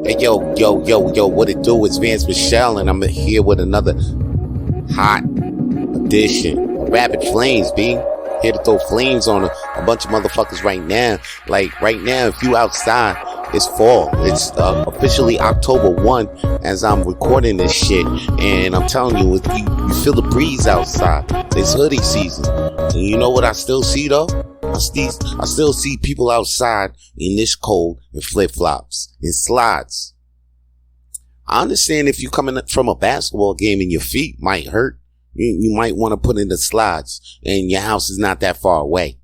Hey, yo, what it do? It's Vance Michelle, and I'm here with another hot edition of Rapid Flames, B. Here to throw flames on a bunch of motherfuckers right now. Like, right now, if you outside, it's fall. It's officially October 1 as I'm recording this shit. And I'm telling you, if you feel the breeze outside. It's hoodie season. And you know what I still see, though? I still see people outside in this cold in flip-flops and slides. I understand if you're coming from a basketball game and your feet might hurt, you might want to put in the slides, and your house is not that far away.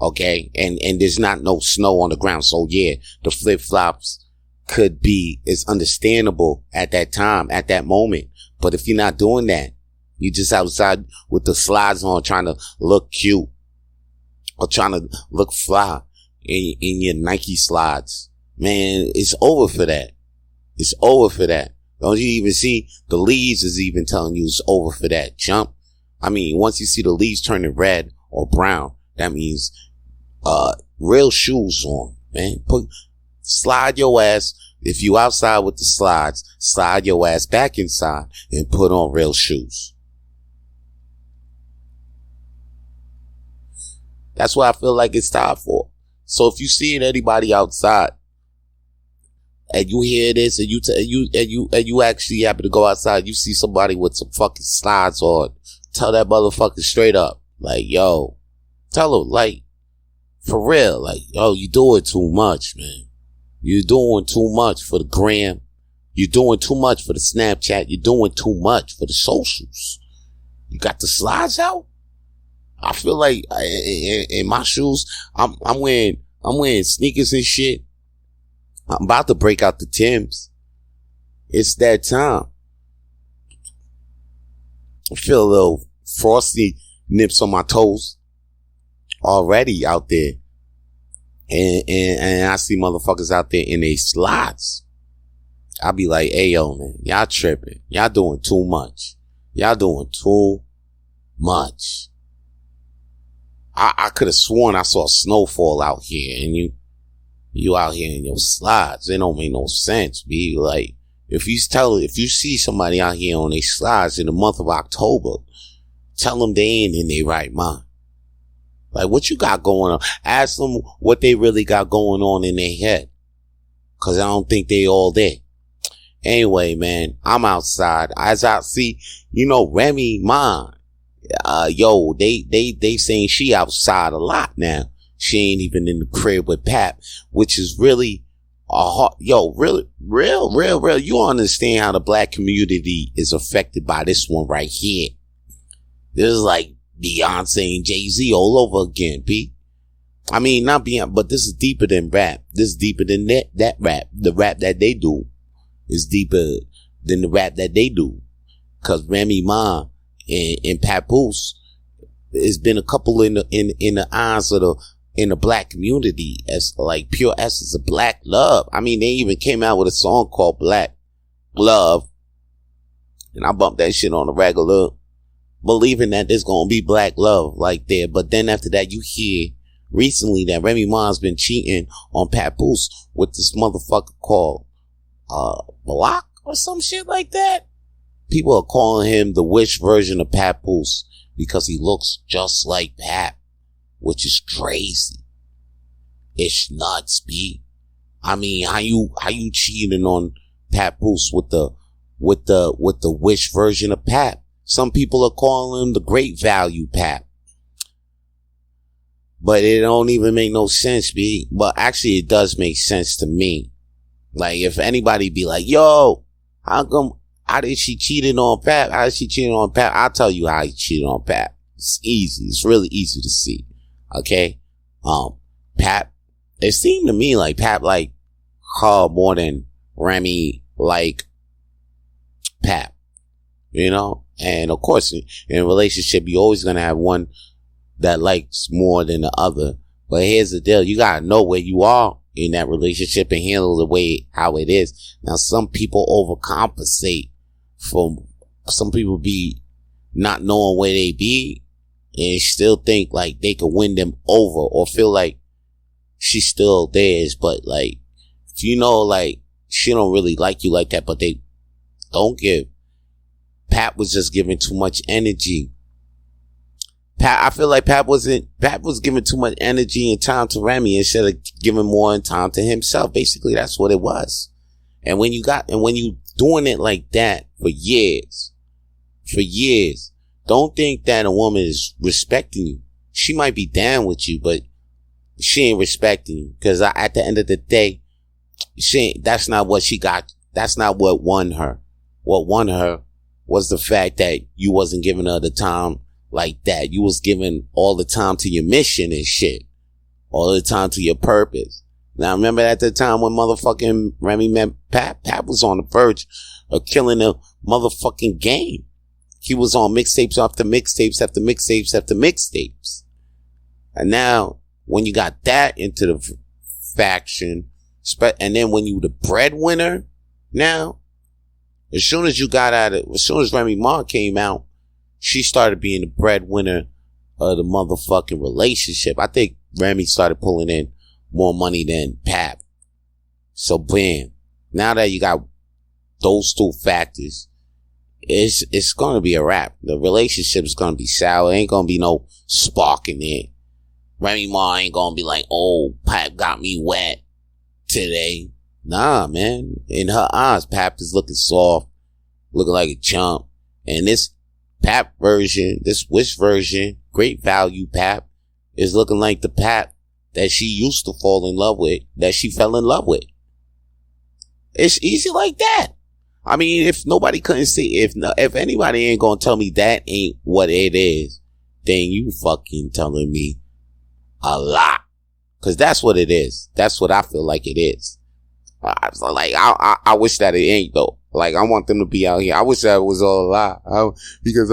Okay? And there's not no snow on the ground. So yeah, the flip-flops it's understandable at that time, at that moment. But if you're not doing that, you just outside with the slides on trying to look cute or trying to look fly in your Nike slides. Man, it's over for that. It's over for that. Don't you even see the leaves is even telling you it's over for that jump? I mean, once you see the leaves turning red or brown, that means real shoes on, man. Slide your ass. If you outside with the slides, slide your ass back inside and put on real shoes. That's what I feel like it's time for. So if you see anybody outside and you hear this and you actually happen to go outside, you see somebody with some fucking slides on, tell that motherfucker straight up, like, yo, tell him, like, for real, like, yo, you doing too much, man. You're doing too much for the gram. You're doing too much for the Snapchat. You're doing too much for the socials. You got the slides out? I feel like in my shoes, I'm wearing sneakers and shit. I'm about to break out the Timbs. It's that time. I feel a little frosty nips on my toes already out there. And I see motherfuckers out there in their slides. I'll be like, hey, yo, man, y'all tripping. Y'all doing too much. Y'all doing too much. I could have sworn I saw snowfall out here, and you out here in your slides. It don't make no sense, be like, if you see somebody out here on their slides in the month of October, tell them they ain't in their right mind. Like, what you got going on? Ask them what they really got going on in their head. Cause I don't think they all there. Anyway, man, I'm outside. As I see, Remy, mine. Yo, they saying she outside a lot now. She ain't even in the crib with Pap, which is really really, real. You understand how the black community is affected by this one right here. This is like Beyonce and Jay-Z all over again, P. I mean, not Beyonce, but this is deeper than rap. This is deeper than that rap. The rap that they do is deeper than the rap that they do. Cause Remy Ma and Papoose, it's been a couple in the eyes of in the black community as like pure essence of black love. I mean, they even came out with a song called Black Love, and I bumped that shit on the regular, believing that there's gonna be black love like there. But then after that, you hear recently that Remy Ma's been cheating on Papoose with this motherfucker called Block or some shit like that. People are calling him the wish version of Papoose because he looks just like Pap, which is crazy. It's nuts, B. I mean, how you cheating on Papoose with the wish version of Pap? Some people are calling him the great value Pap. But it don't even make no sense, B. But actually it does make sense to me. Like, if anybody be like, yo, how did she cheating on Pap? How did she cheating on Pap? I'll tell you how he cheated on Pap. It's easy. It's really easy to see. Okay? Pap, it seemed to me like Pap like her more than Remy like Pap. And of course, in a relationship, you're always gonna have one that likes more than the other. But here's the deal. You gotta know where you are in that relationship and handle the way how it is. Now, some people overcompensate some people be not knowing where they be and still think like they could win them over or feel like she's still theirs. But like, like she don't really like you like that, but they don't give. Pat was just giving too much energy. I feel like Pat was giving too much energy and time to Remy instead of giving more time to himself. Basically, that's what it was. And when you doing it like that for years, don't think that a woman is respecting you. She might be down with you, but she ain't respecting you. Cause at the end of the day, that's not what she got. That's not what won her. What won her was the fact that you wasn't giving her the time like that. You was giving all the time to your mission and shit. All the time to your purpose. Now remember at the time when motherfucking Remy met Pat was on the verge of killing the motherfucking game. He was on mixtapes after mixtapes after mixtapes after mixtapes. And now when you got that into the faction, and then when you the breadwinner, now, as soon as Remy Ma came out, she started being the breadwinner of the motherfucking relationship. I think Remy started pulling in more money than Pap. So bam. Now that you got those two factors, it's gonna be a wrap. The relationship is gonna be sour. Ain't gonna be no spark in there. Remy Ma ain't gonna be like, oh, Pap got me wet today. Nah, man. In her eyes, Pap is looking soft, looking like a chump. And this Pap version, this Wish version, great value Pap, is looking like the Pap that she used to fall in love with, that she fell in love with. It's easy like that. I mean, if nobody couldn't see, if anybody ain't gonna tell me that ain't what it is, then you fucking telling me a lot. Cause that's what it is. That's what I feel like it is. I wish that it ain't though. Like, I want them to be out here. I wish that it was all a lie. Because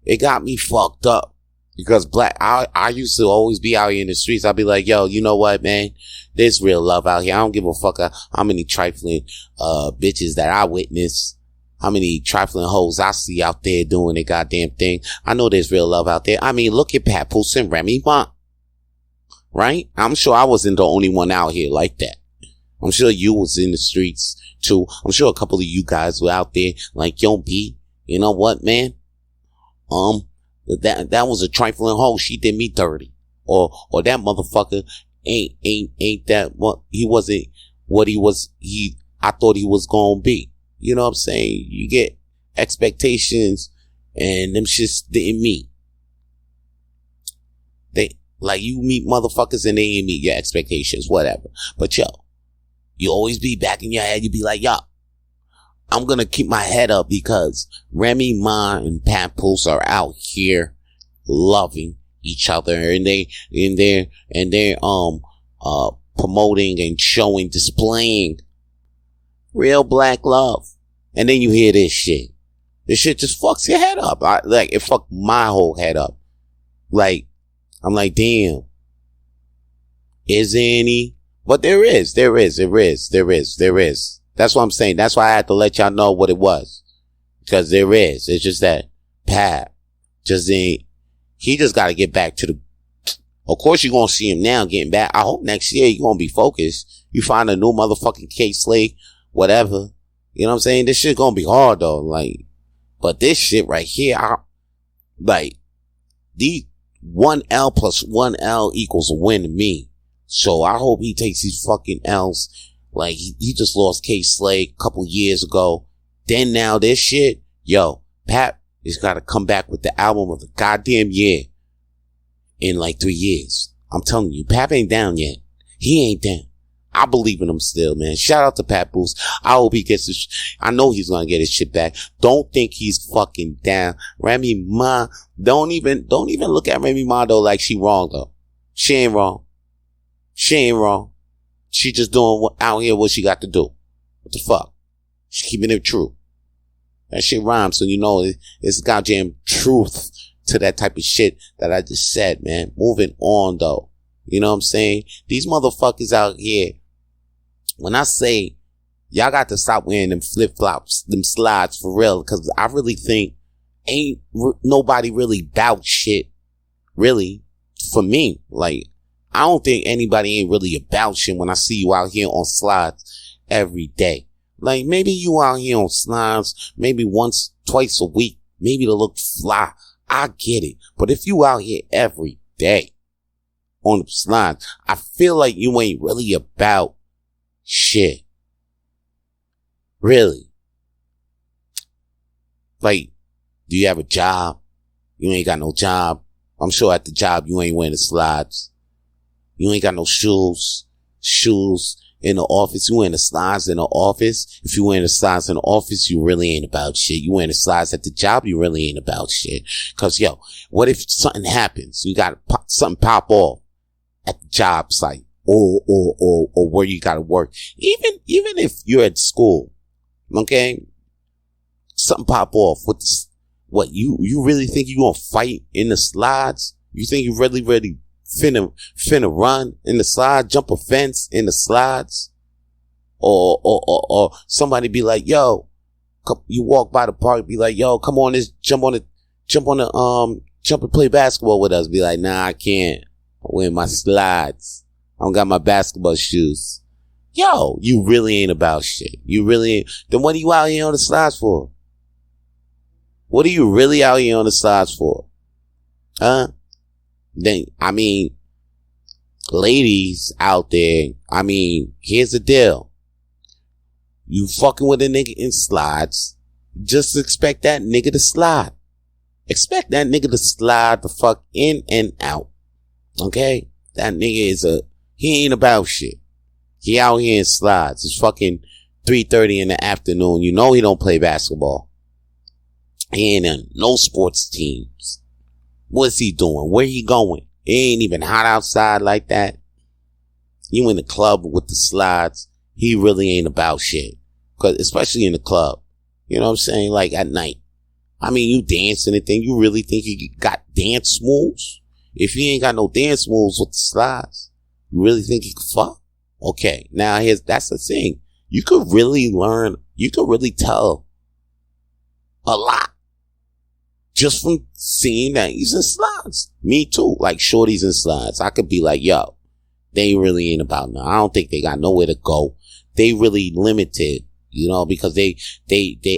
it got me fucked up. Because I used to always be out here in the streets. I'd be like, yo, you know what, man? There's real love out here. I don't give a fuck how many trifling, bitches that I witness. How many trifling hoes I see out there doing their goddamn thing. I know there's real love out there. I mean, look at Papoose and Remy Ma. Right? I'm sure I wasn't the only one out here like that. I'm sure you was in the streets too. I'm sure a couple of you guys were out there like, yo, B, you know what, man? That was a trifling hoe. She did me dirty. Or that motherfucker ain't that what he wasn't what he was, I thought he was gonna be. You know what I'm saying? You get expectations and them shits didn't meet. Like, you meet motherfuckers and they ain't meet your expectations, whatever. But yo, you always be back in your head. You be like, yo, I'm gonna keep my head up because Remy Ma and Papoose are out here loving each other, and they're promoting and showing, displaying real black love. And then you hear this shit. This shit just fucks your head up. It fucked my whole head up. Like, I'm like, damn. Is there any? But there is. That's what I'm saying. That's why I had to let y'all know what it was. Because there is. It's just that Pat just ain't. He just got to get back to the. Of course, you're going to see him now getting back. I hope next year you're going to be focused. You find a new motherfucking case slate, whatever. You know what I'm saying? This shit going to be hard though. Like, but this shit right here, the 1L plus 1L equals a win to me. So I hope he takes these fucking L's. Like, he just lost K Slade a couple years ago. Then now this shit, yo, Pat has got to come back with the album of the goddamn year in like 3 years. I'm telling you, Pat ain't down yet. He ain't down. I believe in him still, man. Shout out to Papoose. I hope he gets his, I know he's gonna get his shit back. Don't think he's fucking down. Remy Ma, don't even look at Remy Ma though like she wrong though. She ain't wrong. She just doing out here what she got to do. What the fuck? She keeping it true. That shit rhymes, so you know it's goddamn truth to that type of shit that I just said, man. Moving on though. You know what I'm saying? These motherfuckers out here, when I say y'all got to stop wearing them flip-flops, them slides for real, because I really think ain't nobody really bout shit, really, for me. Like, I don't think anybody ain't really about shit when I see you out here on slides every day. Like, maybe you out here on slides, maybe once, twice a week, maybe to look fly. I get it. But if you out here every day on the slides, I feel like you ain't really about shit. Really. Like, do you have a job? You ain't got no job. I'm sure at the job you ain't wearing the slides. You ain't got no shoes in the office. You wearing the slides in the office. If you wearing the slides in the office, you really ain't about shit. You wearing the slides at the job, you really ain't about shit. Cause yo, what if something happens? You got something pop off at the job site or where you gotta work. Even if you're at school, okay? Something pop off with the, what, you really think you gonna fight in the slides? You think you really finna run in the slides, jump a fence in the slides? Or somebody be like, yo, you walk by the park, be like, yo, come on, jump and play basketball with us. Be like, nah, I can't. I'm wearing my slides. I don't got my basketball shoes. Yo, you really ain't about shit. You really ain't. Then what are you out here on the slides for? What are you really out here on the slides for? Huh? Then, I mean, ladies out there, I mean, here's the deal. You fucking with a nigga in slides, just expect that nigga to slide. Expect that nigga to slide the fuck in and out. Okay? That nigga he ain't about shit. He out here in slides. It's fucking 3:30 in the afternoon. You know he don't play basketball. He ain't in no sports teams. What's he doing? Where he going? It ain't even hot outside like that. You in the club with the slides. He really ain't about shit. Cause especially in the club. You know what I'm saying? Like at night. I mean, you dancing and thing. You really think you got dance moves? If you ain't got no dance moves with the slides, you really think you can fuck? Okay. Now that's the thing. You could really learn. You could really tell a lot. Just from seeing that he's in slides. Me too. Like shorties in slides. I could be like, yo, they really ain't about now. I don't think they got nowhere to go. They really limited, you know, because they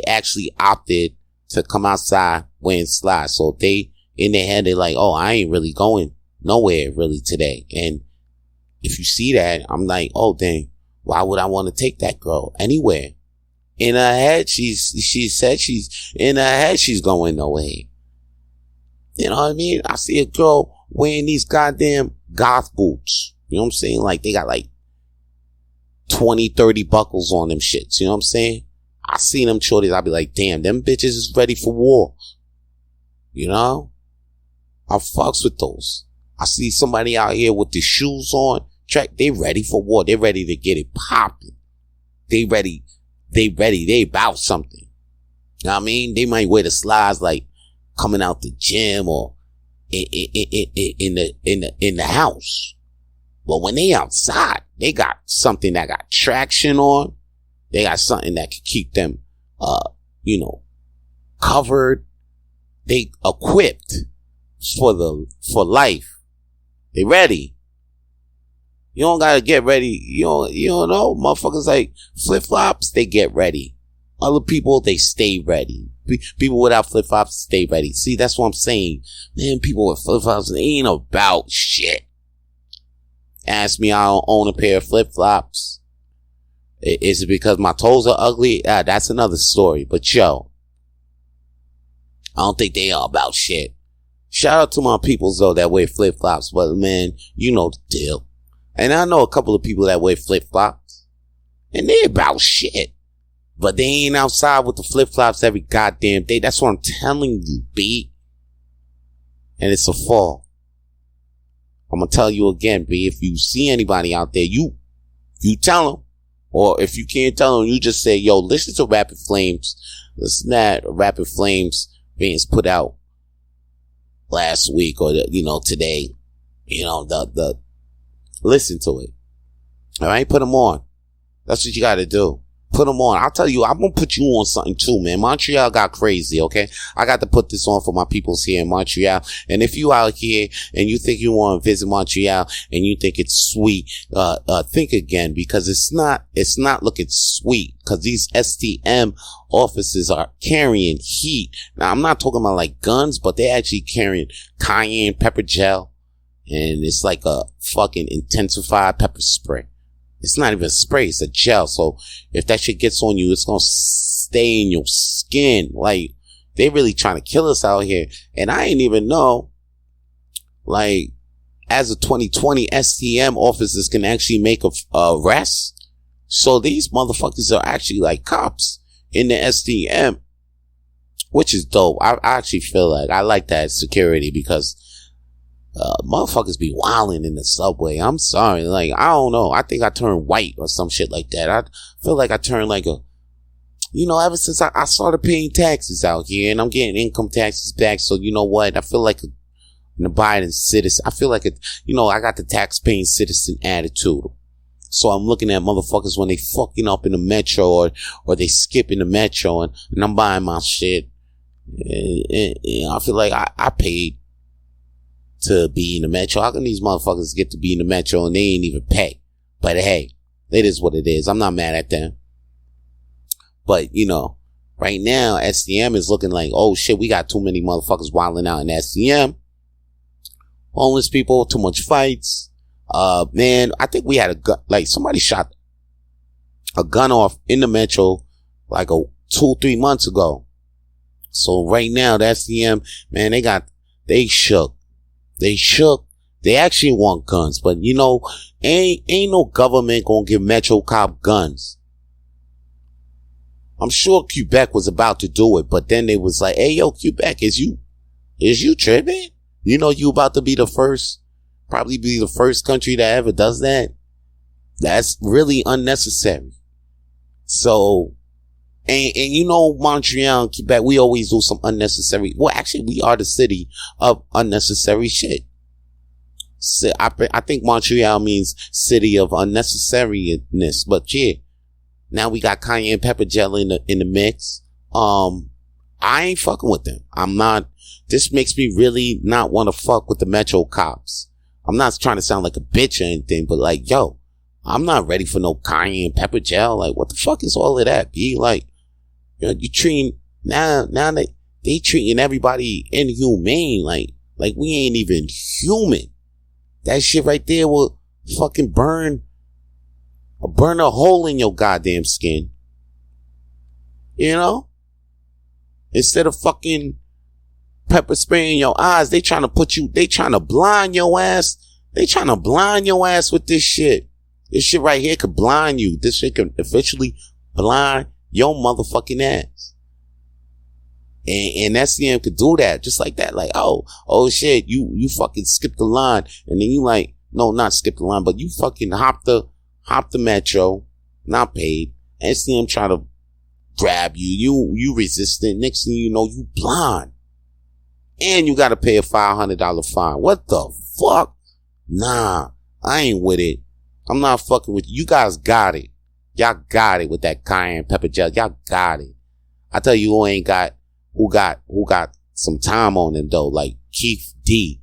actually opted to come outside wearing slides. So they, in their head, they're like, oh, I ain't really going nowhere really today. And if you see that, I'm like, oh, dang, why would I want to take that girl anywhere? In her head, she said she's going nowhere. You know what I mean? I see a girl wearing these goddamn goth boots. You know what I'm saying? Like, they got like 20, 30 buckles on them shits. You know what I'm saying? I see them shorties. I'll be like, damn, them bitches is ready for war. You know? I fucks with those. I see somebody out here with the shoes on. They ready for war. They ready to get it popping. They ready. They about something. You know what I mean? They might wear the slides like coming out the gym or in the house. But when they outside, they got something that got traction on. They got something that can keep them, covered. They equipped for life. They ready. You don't gotta get ready. You don't know. Motherfuckers like flip-flops, they get ready. Other people, they stay ready. People without flip-flops stay ready. See, that's what I'm saying. Man, people with flip-flops, they ain't about shit. Ask me, I don't own a pair of flip-flops. Is it because my toes are ugly? That's another story. But yo, I don't think they are about shit. Shout out to my peoples though that wear flip-flops. But man, you know the deal. And I know a couple of people that wear flip-flops. And they about shit. But they ain't outside with the flip-flops every goddamn day. That's what I'm telling you, B. And it's a fall. I'm gonna tell you again, B. If you see anybody out there, you tell them. Or if you can't tell them, you just say, yo, listen to Rapid Flames. Listen to that Rapid Flames Vance put out last week or, today. Listen to it. All right, put them on. That's what you got to do. Put them on. I'll tell you, I'm going to put you on something too, man. Montreal got crazy, okay? I got to put this on for my peoples here in Montreal. And if you out here and you think you want to visit Montreal and you think it's sweet, think again, because it's not looking sweet, because these STM officers are carrying heat. Now, I'm not talking about like guns, but they're actually carrying cayenne pepper gel, and it's like a fucking intensified pepper spray. It's not even spray, it's a gel. So if that shit gets on you, it's gonna stay in your skin. Like, they really trying to kill us out here. And I ain't even know, like, as of 2020, STM officers can actually make a arrest. So these motherfuckers are actually like cops in the STM, which is dope. I actually feel like I like that security, because motherfuckers be wilding in the subway. I'm sorry. Like, I don't know. I think I turned white or some shit like that. I feel like I turned like ever since I started paying taxes out here, and I'm getting income taxes back. So you know what? I feel like an abiding citizen. I feel like I got the tax paying citizen attitude. So I'm looking at motherfuckers when they fucking up in the metro or they skip in the metro, and I'm buying my shit. And I feel like I paid to be in the metro. How can these motherfuckers get to be in the metro and they ain't even pay? But hey, it is what it is. I'm not mad at them. But right now STM is looking like, oh shit, we got too many motherfuckers wilding out in STM. Homeless people, too much fights. Man, I think we had a gun, like somebody shot a gun off in the metro like 2-3 months ago. So right now the STM, man, they shook. They shook. They actually want guns, but ain't no government gonna give Metro Cop guns. I'm sure Quebec was about to do it, but then they was like, hey yo, Quebec, is you tripping? You about to be probably be the first country that ever does that. That's really unnecessary. So, and Montreal and Quebec, we always do some unnecessary. Well, actually, we are the city of unnecessary shit. So I think Montreal means city of unnecessariness. But yeah, now we got cayenne pepper gel in the mix. I ain't fucking with them. I'm not. This makes me really not want to fuck with the Metro cops. I'm not trying to sound like a bitch or anything, but like, yo, I'm not ready for no cayenne pepper gel. Like, what the fuck is all of that? Be like, you treating now they treating everybody inhumane. Like we ain't even human. That shit right there will fucking burn a hole in your goddamn skin. Instead of fucking pepper spraying your eyes, they trying to blind your ass. They trying to blind your ass with this shit. This shit right here could blind you. This shit can officially blind your motherfucking ass. And SCM could do that just like that. Like, oh shit, you fucking skipped the line. And then you like, no, not skip the line, but you fucking hop the metro, not paid. SCM try to grab you. You resistant. Next thing you know, you blind. And you gotta pay a $500 fine. What the fuck? Nah, I ain't with it. I'm not fucking with you. You guys got it. Y'all got it with that cayenne pepper gel. Y'all got it. I tell you who got some time on them though, like Keith D.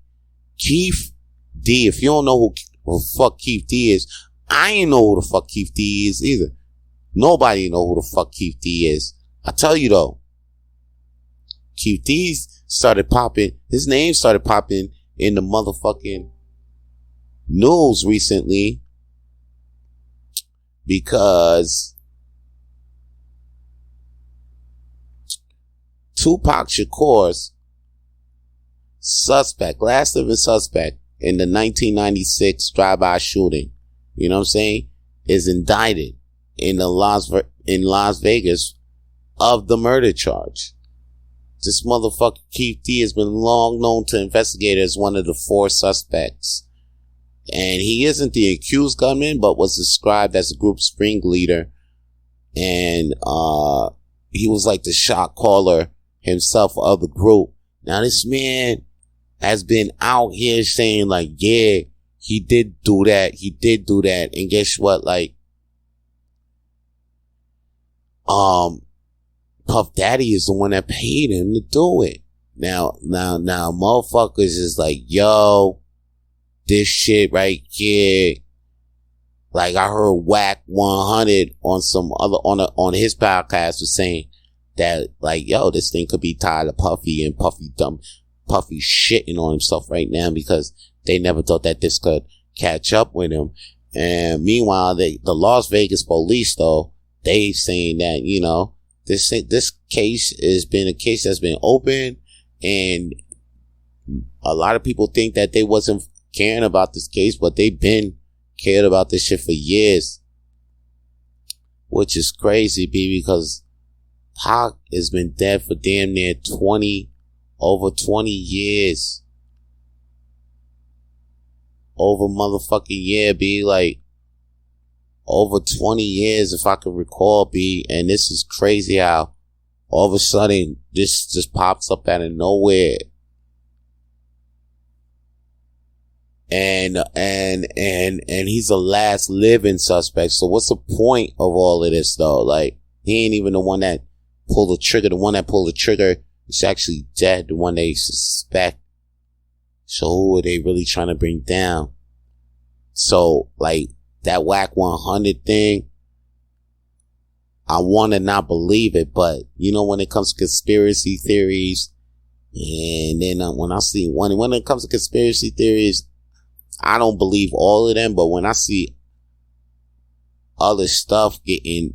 Keith D, if you don't know who the fuck Keith D is, I ain't know who the fuck Keith D is either. Nobody know who the fuck Keith D is. I tell you though, Keith D started popping, his name started popping in the motherfucking news recently because Tupac Shakur's last living suspect in the 1996 drive-by shooting, you know what I'm saying, is indicted in Las Vegas of the murder charge. This motherfucker Keith D has been long known to investigators as one of the 4 suspects. And he isn't the accused gunman, but was described as the group's ringleader. And he was like the shot caller himself of the group. Now this man has been out here saying like, yeah, he did do that. And guess what? Like, Puff Daddy is the one that paid him to do it. Now, motherfuckers is like, yo, this shit right here. Like I heard Whack 100 on some other, on his podcast was saying that like, yo, this thing could be tied to Puffy, and Puffy shitting on himself right now because they never thought that this could catch up with him. And meanwhile, the Las Vegas police though, they saying that, you know, this case has been a case that's been open, and a lot of people think that they wasn't caring about this case, but they've been cared about this shit for years, which is crazy, B, because Pac has been dead for damn near over 20 years. Over motherfucking year, B, like over 20 years if I could recall, B, and this is crazy how all of a sudden this just pops up out of nowhere. And he's the last living suspect. So what's the point of all of this though? Like, he ain't even the one that pulled the trigger. The one that pulled the trigger is actually dead. The one they suspect. So who are they really trying to bring down? So like that Whack 100 thing, I want to not believe it, but you know, when it comes to conspiracy theories, and then when I see when it comes to conspiracy theories, I don't believe all of them, but when I see other stuff getting,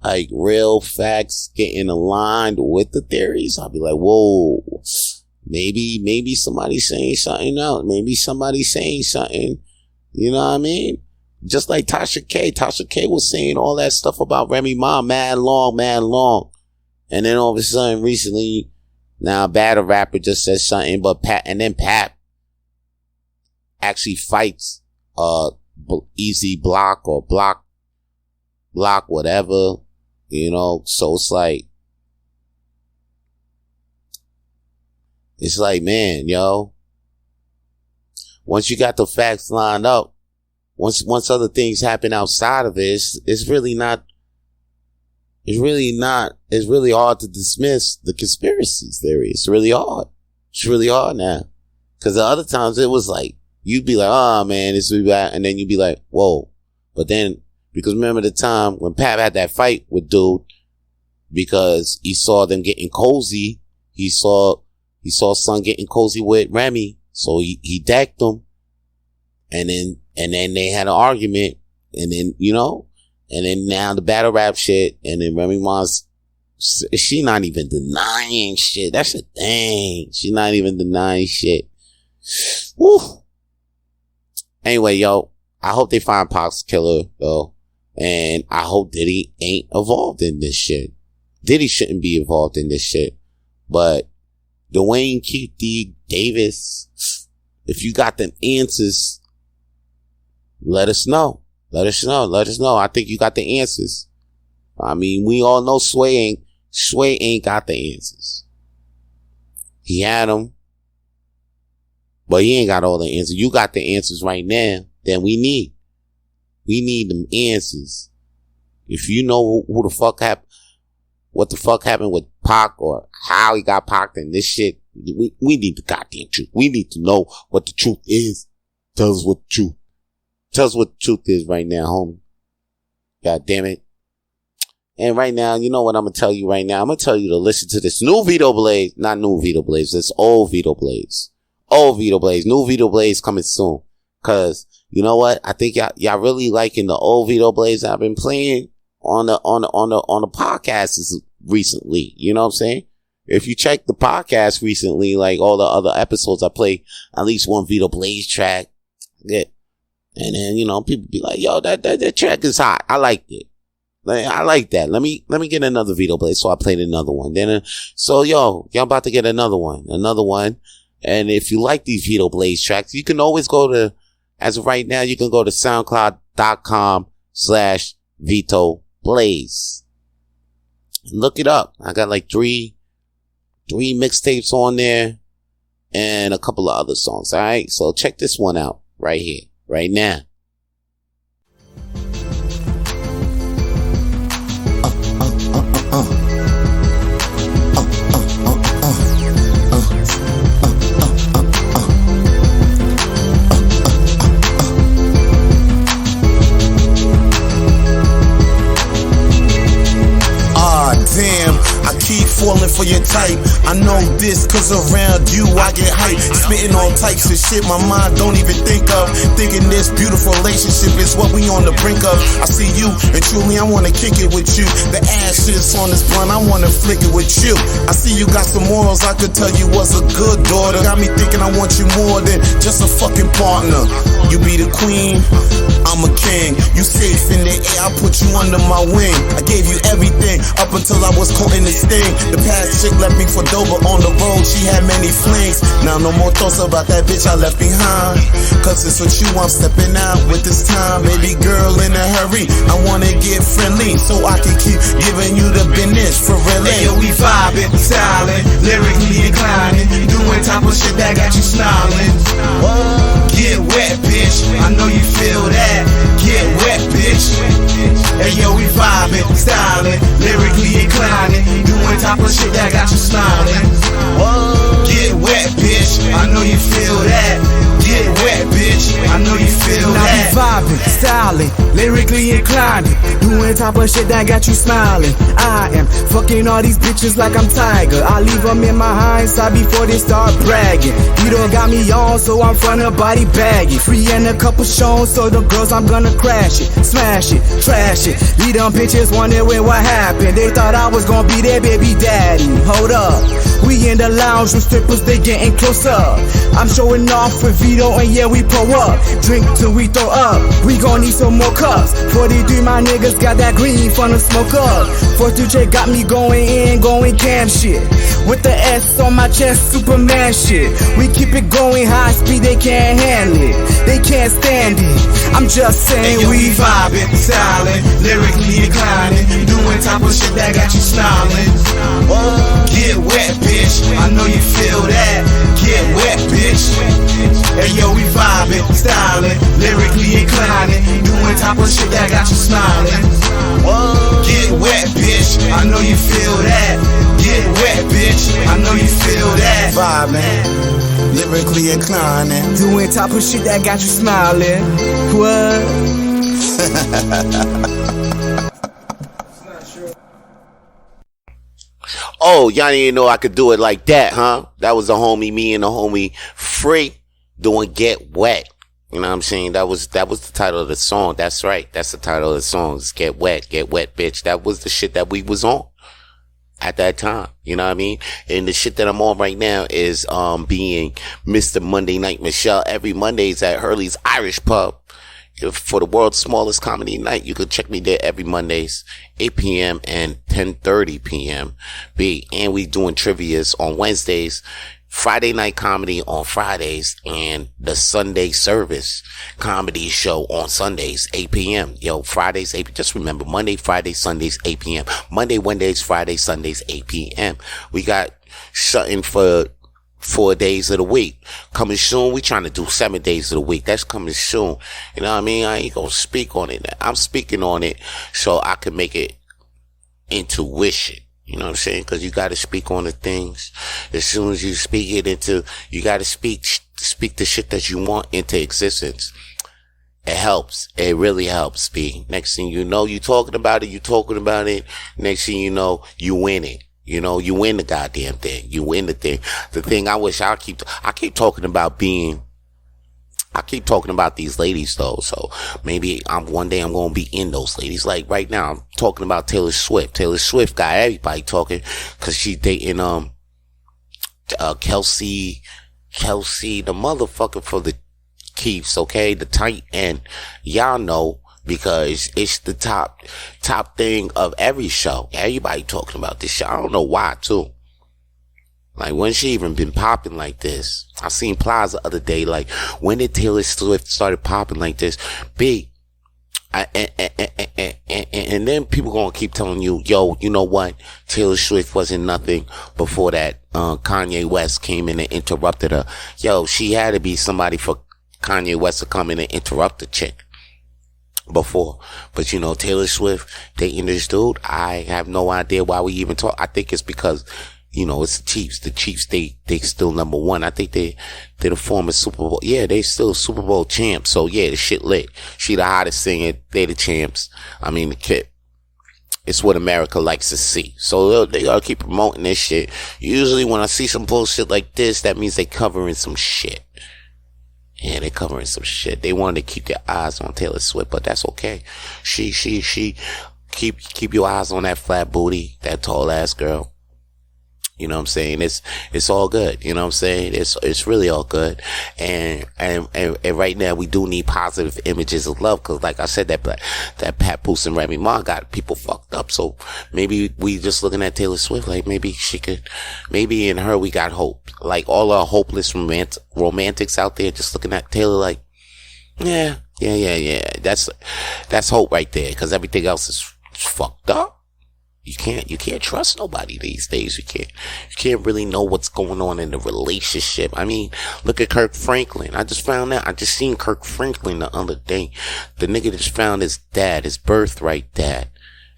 like real facts getting aligned with the theories, I'll be like, whoa, maybe somebody's saying something else. Maybe somebody's saying something, you know what I mean? Just like Tasha K. Tasha K was saying all that stuff about Remy Ma, mad long. And then all of a sudden recently, now a battle rapper just says something, but Pat actually fights Easy Block or Block whatever, you know. So it's like man, yo, once you got the facts lined up, once other things happen outside of it, it's really hard to dismiss the conspiracy theory. It's really hard now, because the other times it was like you'd be like, oh man, this will be bad, and then you'd be like, whoa. But then, because remember the time when Pap had that fight with dude, because he saw them getting cozy, he saw son getting cozy with Remy, so he decked them, and then they had an argument, and then, you know, and then now the battle rap shit, and then Remy Ma's, she not even denying shit. That's the thing. She's not even denying shit. Woo. Anyway, yo, I hope they find Pac's killer, though. And I hope Diddy ain't involved in this shit. Diddy shouldn't be involved in this shit. But Dwayne Keith Davis, if you got them answers, let us know. Let us know. I think you got the answers. I mean, we all know Sway ain't got the answers. He had them, but he ain't got all the answers. You got the answers right now. Then we need them answers. If you know what the fuck happened with Pac, or how he got Pac and this shit, we need the goddamn truth. We need to know what the truth is. Tell us what the truth is right now, homie. God damn it. And right now, you know what I'm gonna tell you right now? I'm gonna tell you to listen to this new Vito Blaze. Not new Vito Blaze. This old Vito Blaze. Old Vito Blaze. New Vito Blaze coming soon. Cause, you know what? I think y'all really liking the old Vito Blaze I've been playing on the podcasts recently. You know what I'm saying? If you check the podcast recently, like all the other episodes, I play at least one Vito Blaze track. Yeah. And then, you know, people be like, yo, that track is hot. I liked it. Like, I like that. Let me get another Vito Blaze. So I played another one. Then, so yo, y'all about to get another one. And if you like these Vito Blaze tracks, you can always go to, as of right now, you can go to soundcloud.com/Vito Blaze. Look it up. I got like three mixtapes on there and a couple of other songs. All right. So check this one out right here, right now. keep falling for your type. I know this cause around you I get hype. Spitting all types of shit my mind don't even think of. Thinking this beautiful relationship is what we on the brink of. I see you and truly I wanna kick it with you. The ashes on this blunt, I wanna flick it with you. I see you got some morals, I could tell you was a good daughter. Got me thinking I want you more than just a fucking partner. You be the queen, I'm a king. You safe in the air, I put you under my wing. I gave you everything up until I was caught in this thing. The past chick left me for dope, but on the road she had many flings. Now no more thoughts about that bitch I left behind. Cause it's with you I'm stepping out with this time. Baby girl in a hurry, I wanna get friendly so I can keep giving you the business for real. Hey, yo, we vibing, styling, lyrically inclining, doing type of shit that got you smiling. Get wet, bitch, I know you feel that. Get wet, bitch. Hey, yo, we vibing, styling, lyrically inclining, doing type of shit that got you smiling. Get wet, bitch, I know you feel that. Get wet, bitch, I know you feel that. Now we vibing, styling, lyrically inclining, doing type of shit that got you smiling. I am fucking all these bitches like I'm Tiger. I leave them in my hindsight before they start bragging. You done got me on, so I'm front of body baggy. Free and a couple shows, so the girls I'm gonna crash it, smash it, trash it. These dumb bitches wondering what happened. They thought I was gonna be their baby daddy. Hold up, we in the lounge with strippers, they getting closer. I'm showing off with Vito and yeah we pull up. Drink till we throw up, we gon' need some more cups. 43 my niggas got that green from the smoke up. 42J got me going in, going cam shit. With the S on my chest, Superman shit. We keep it going high speed, they can't handle it. They can't stand it, I'm just saying. Hey, yo, we vibing, styling, lyrically inclining, doing type of shit that got you smiling. Get wet, bitch, I know you feel that. Get wet, bitch. Hey, yo, we vibing, styling, lyrically inclining, doing type of shit that got you smiling. Get wet, bitch, I know you feel that. Get wet, bitch, I know you feel that. Vibing, lyrically inclining, doing type of shit that got you smiling. What? Oh, y'all didn't know I could do it like that, huh? That was the homie, me and the homie Free doing Get Wet. You know what I'm saying? That was the title of the song. That's right. That's the title of the song. It's Get Wet, bitch. That was the shit that we was on at that time. You know what I mean? And the shit that I'm on right now is being Mr. Monday Night Michelle every Mondays at Hurley's Irish Pub. For the world's smallest comedy night, you can check me there every Mondays, 8 p.m. and 10:30 p.m. And we doing trivias on Wednesdays, Friday night comedy on Fridays, and the Sunday service comedy show on Sundays, 8 p.m. Yo, Fridays, 8 p.m. Just remember, Monday, Friday, Sundays, 8 p.m. Monday, Wednesdays, Friday, Sundays, 8 p.m. We got something for 4 days of the week coming soon. We trying to do 7 days of the week. That's coming soon. You know what I mean? I ain't gonna speak on it. I'm speaking on it so I can make it intuition. You know what I'm saying? Because you got to speak on the things. As soon as you speak it into, you got to speak the shit that you want into existence. It helps. It really helps, B. Next thing you know, you talking about it. Next thing you know, you win it. You know, you win the goddamn thing. You win the thing. The thing I wish I keep talking about these ladies though. So maybe one day I'm going to be in those ladies. Like right now, I'm talking about Taylor Swift. Taylor Swift got everybody talking because she's dating, Kelsey, the motherfucker for the Keeps, okay? The tight end. Y'all know. Because it's the top thing of every show. Everybody talking about this show. I don't know why too. Like when she even been popping like this. I seen Plaza the other day. Like when did Taylor Swift started popping like this? And then people gonna keep telling you, yo, you know what? Taylor Swift wasn't nothing before that. Kanye West came in and interrupted her. Yo, she had to be somebody for Kanye West to come in and interrupt the chick. Before, but you know, Taylor Swift dating this dude, I have no idea why we even talk. I think it's because, you know, it's the Chiefs. The Chiefs, they still number one. I think they're the former Super Bowl. Yeah, they still Super Bowl champs. So yeah, the shit lit. She the hottest singer. They the champs. I mean, the kid. it's what America likes to see. So they gotta keep promoting this shit. Usually when I see some bullshit like this, that means they covering some shit. Yeah, they covering some shit. They wanted to keep their eyes on Taylor Swift, but that's okay. She keep your eyes on that flat booty, that tall ass girl. You know what I'm saying? It's all good. You know what I'm saying? It's really all good. And right now we do need positive images of love. Cause like I said, that Papoose and Remy Ma got people fucked up. So maybe we just looking at Taylor Swift, like maybe maybe in her we got hope. Like all our hopeless romantics out there just looking at Taylor like, yeah. That's hope right there. Cause everything else is fucked up. You can't trust nobody these days. You can't really know what's going on in the relationship. I mean, look at Kirk Franklin. I just found out. I just seen Kirk Franklin the other day. The nigga just found his dad, his birthright dad,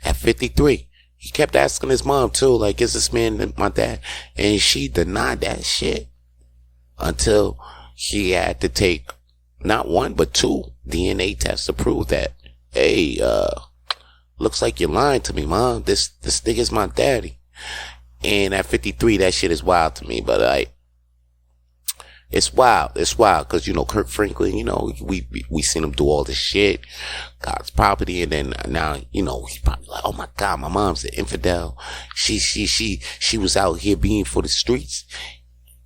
at 53. He kept asking his mom too, like, is this man my dad? And she denied that shit until he had to take not one but 2 DNA tests to prove that, hey, looks like you're lying to me, Mom. This nigga's my daddy. And at 53, that shit is wild to me. But it's wild. It's wild. Cause, Kirk Franklin, we seen him do all this shit. God's property. And then now, he's probably like, oh my God, my mom's an infidel. She was out here being for the streets.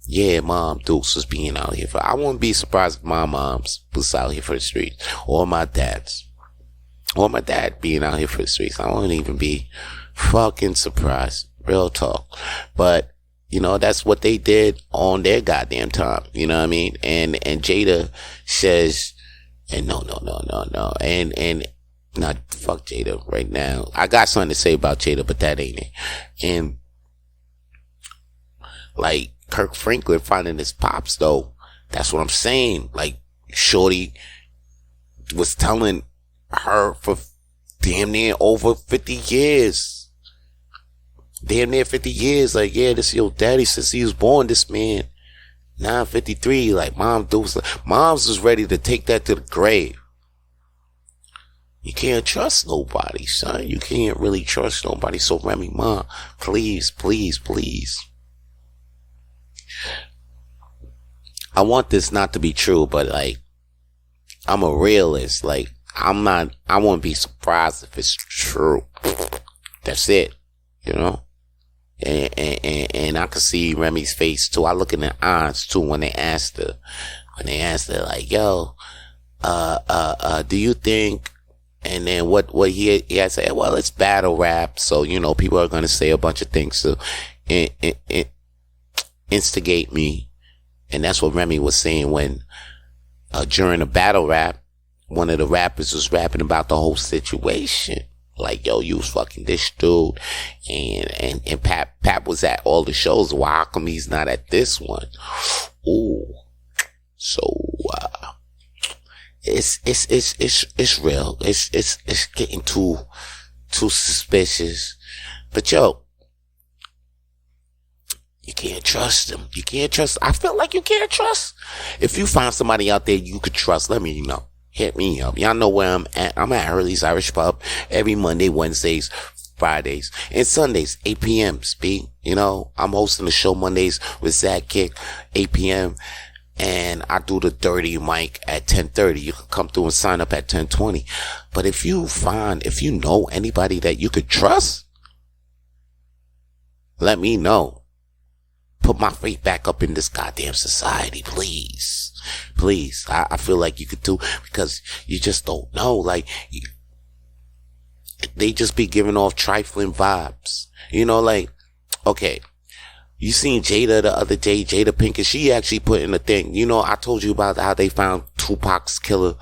Yeah, Mom Dukes was being out here I wouldn't be surprised if my mom's was out here for the streets. Or my dad's. Or my dad being out here for the streets. I wouldn't even be fucking surprised. Real talk. But, that's what they did on their goddamn time. You know what I mean? And Jada says, and no. And not fuck Jada right now. I got something to say about Jada, but that ain't it. And like Kirk Franklin finding his pops though. That's what I'm saying. Like Shorty was telling her for damn near over 50 years. Damn near 50 years. Like, yeah, this is your daddy since he was born, this man. Now 53. Like, Moms was ready to take that to the grave. You can't trust nobody, son. You can't really trust nobody. So, Remy Ma, please. I want this not to be true, but like, I'm a realist. Like, I won't be surprised if it's true. That's it. And I could see Remy's face too. I look in the eyes too when they asked her like, yo, do you think, and then what he had said, well, it's battle rap. So, people are going to say a bunch of things to instigate me. And that's what Remy was saying when, during a battle rap, one of the rappers was rapping about the whole situation. Like, yo, you was fucking this dude. And Pap was at all the shows. Why how come he's not at this one? Ooh. So, it's real. It's getting too suspicious. But yo, you can't trust them. I feel like you can't trust. If you find somebody out there you could trust, let me know. Hit me up. Y'all know where I'm at. I'm at Hurley's Irish Pub every Monday, Wednesdays, Fridays, and Sundays, 8 p.m. Speak. I'm hosting the show Mondays with Zach Kick, 8 p.m. And I do the dirty mic at 10:30. You can come through and sign up at 10:20. But if you know anybody that you could trust, let me know. Put my faith back up in this goddamn society, please. Please. I feel like you could do, because you just don't know. Like, they just be giving off trifling vibes. Like, okay. You seen Jada the other day, Jada Pinkett, she actually put in a thing. I told you about how they found Tupac's killer,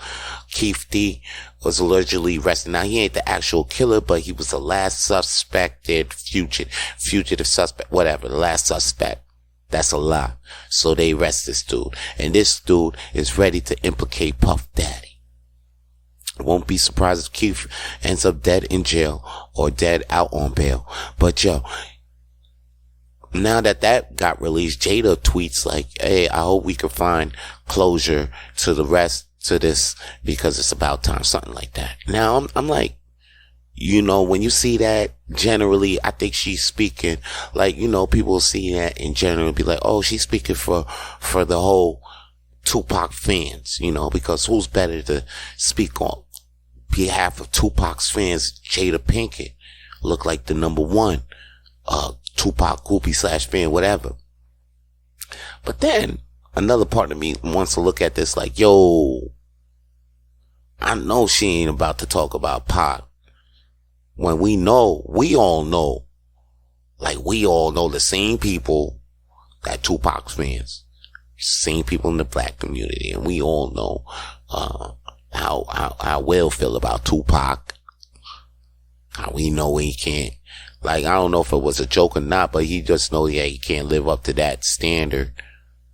Keith D, was allegedly arrested. Now, he ain't the actual killer, but he was the last suspected fugitive suspect, whatever, the last suspect. That's a lie. So they arrest this dude. And this dude is ready to implicate Puff Daddy. Won't be surprised if Keith ends up dead in jail or dead out on bail. But yo, now that got released, Jada tweets like, hey, I hope we can find closure to the rest to this because it's about time. Something like that. Now I'm like, you know, when you see that, generally, I think she's speaking, like, you know, people see that in general and be like, oh, she's speaking for the whole Tupac fans, you know, because who's better to speak on behalf of Tupac's fans? Jada Pinkett look like the number one Tupac groupie / fan, whatever. But then another part of me wants to look at this like, yo, I know she ain't about to talk about Pac when we all know the same people that Tupac's fans, same people in the black community, and we all know how Will feel about Tupac. How we know he can't, like, I don't know if it was a joke or not, but he just know, yeah, he can't live up to that standard.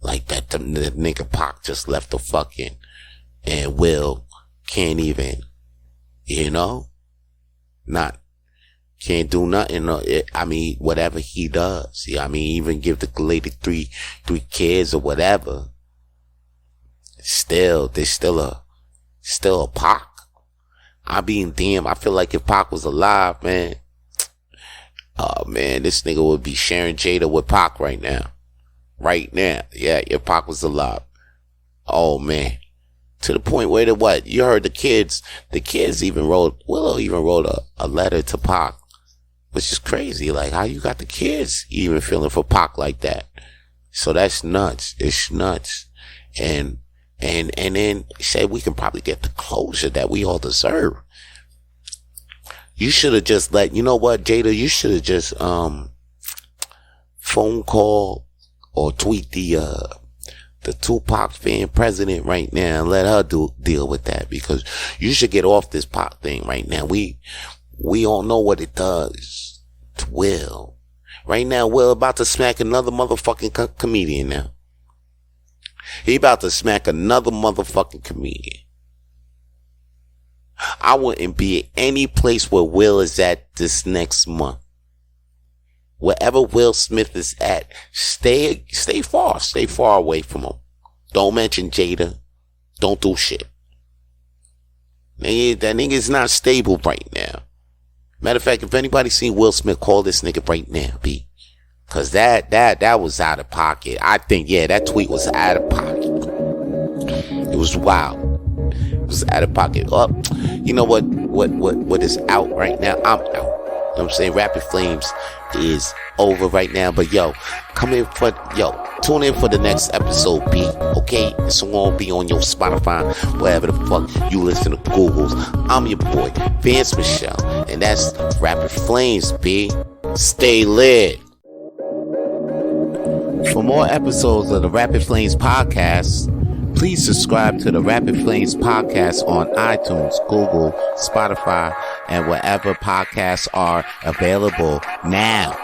Like that, the nigga Pac just left the fucking, and Will can't even, you know, can't do nothing. I mean, whatever he does, yeah, I mean, even give the lady three kids or whatever. There's still a Pac. I mean, damn, I feel like if Pac was alive, man, oh man, this nigga would be sharing Jada with Pac right now. Yeah, if Pac was alive. Oh man. To the point where you heard the kids Willow even wrote a letter to Pac, which is crazy. Like, how you got the kids even feeling for Pac like that? So that's nuts. It's nuts. And then said we can probably get the closure that we all deserve. You should have just you know what, Jada, you should have just phone call or tweet the Tupac fan president right now and let her deal with that, because you should get off this Pac thing right now. We all know what it does to Will. Right now, Will about to smack another motherfucking comedian now. He about to smack another motherfucking comedian. I wouldn't be at any place where Will is at this next month. Wherever Will Smith is at, stay far away from him. Don't mention Jada. Don't do shit. That nigga's not stable right now. Matter of fact, if anybody seen Will Smith, call this nigga right now, B. Cause that was out of pocket. I think, yeah, that tweet was out of pocket. It was wild. It was out of pocket. Oh, you know what is out right now? I'm out. You know what I'm saying? Rapid Flames is over right now. But tune in for the next episode, B. Okay? It's gonna be on your Spotify, wherever the fuck you listen to Googles. I'm your boy, Vance Michelle, and that's Rapid Flames, B. Stay lit. For more episodes of the Rapid Flames podcast, please subscribe to the Rapid Flames podcast on iTunes, Google, Spotify, and wherever podcasts are available now.